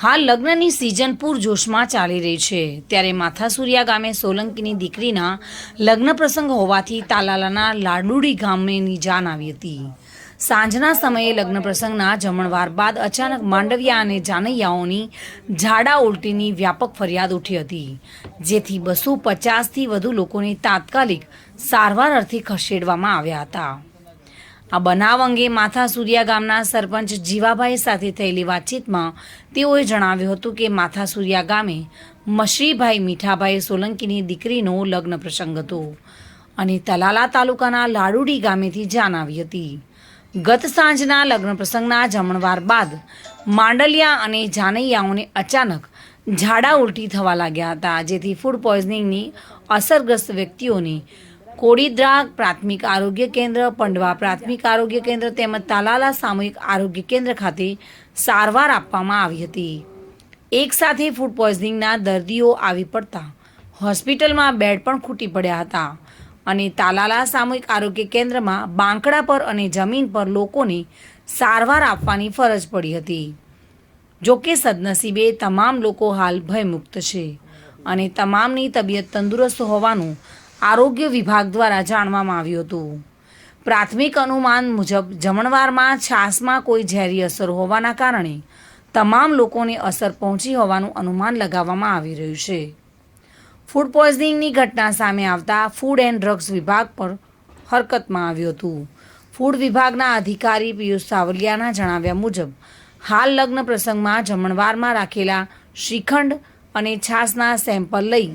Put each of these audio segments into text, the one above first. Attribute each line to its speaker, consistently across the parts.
Speaker 1: હાલ લગ્નની સિઝન પૂરજોશમાં ચાલી રહી છે ત્યારે માથાસુરિયા ગામે સોલંકીની દીકરીના લગ્ન પ્રસંગ હોવાથી તાલાલાના લાડુડી ગામની જાન આવી હતી। સાંજના સમયે લગ્ન પ્રસંગના જમણવાર બાદ અચાનક માંડવિયા અને જાનૈયાઓની ઝાડા ઉલટીની વ્યાપક ફરિયાદ ઉઠી હતી, જેથી 250થી વધુ લોકોને તાત્કાલિક સારવાર અર્થે ખસેડવામાં આવ્યા હતા। આ બનાવ અંગે માથાસુરિયા ગામના સરપંચ જીવાભાઈ સાથે થયેલી વાતચીતમાં તેઓએ જણાવ્યું હતું કે માથાસુરિયા ગામે મશરીભાઈ મીઠાભાઈ સોલંકીની દીકરીનો લગ્ન પ્રસંગ હતો અને તલાલા તાલુકાના લાડુડી ગામેથી જાન આવી હતી। ગત સાંજના લગ્ન પ્રસંગના જમણવાર બાદ માંડલિયા અને જાનૈયાઓને અચાનક ઝાડા ઉલટી થવા લાગ્યા હતા, જેથી ફૂડ પોઈઝનિંગની અસરગ્રસ્ત વ્યક્તિઓને કોડીદ્રા પ્રાથમિક આરોગ્ય કેન્દ્ર, પંડવા પ્રાથમિક આરોગ્ય કેન્દ્ર તેમજ તાલાલા સામૂહિક આરોગ્ય કેન્દ્ર ખાતે સારવાર આપવામાં આવી હતી। એક સાથે ફૂડ પોઈઝનિંગના દર્દીઓ આવી પડતા હોસ્પિટલમાં બેડ પણ ખૂટી પડ્યા હતા અને તાલાલા સામૂહિક આરોગ્ય કેન્દ્રમાં બાંકડા પર અને જમીન પર લોકોને સારવાર આપવાની ફરજ પડી હતી। જોકે સદનસીબે તમામ લોકો હાલ ભયમુક્ત છે અને તમામની તબિયત તંદુરસ્ત હોવાનું આરોગ્ય વિભાગ દ્વારા જાણવામાં આવ્યું હતું। પ્રાથમિક અનુમાન મુજબ જમણવારમાં છાશમાં કોઈ ઝેરી અસર હોવાના કારણે તમામ લોકોને અસર પહોંચી હોવાનું અનુમાન લગાવવામાં આવી રહ્યું છે। ફૂડ પોઈઝનિંગની ઘટના સામે આવતા ફૂડ એન્ડ ડ્રગ્સ વિભાગ પર હરકતમાં આવ્યું હતું। ફૂડ વિભાગના અધિકારી પિયુષ સાવલિયાના જણાવ્યા મુજબ હાલ લગ્ન પ્રસંગમાં જમણવારમાં રાખેલા શ્રીખંડ અને છાશના સેમ્પલ લઈ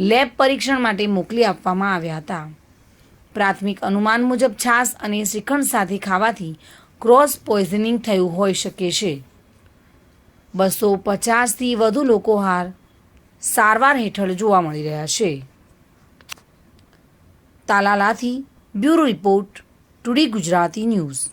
Speaker 1: લેબ પરીક્ષણ માટે મોકલી આપવામાં આવ્યા હતા। પ્રાથમિક અનુમાન મુજબ છાશ અને શ્રીખંડ સાથે ખાવાથી ક્રોસ પોઈઝનિંગ થયું હોઈ શકે છે। 250થી વધુ લોકો હાલ સારવાર હેઠળ જોવા મળી રહ્યા છે। તાલાલાથી bureau report, today Gujarati news.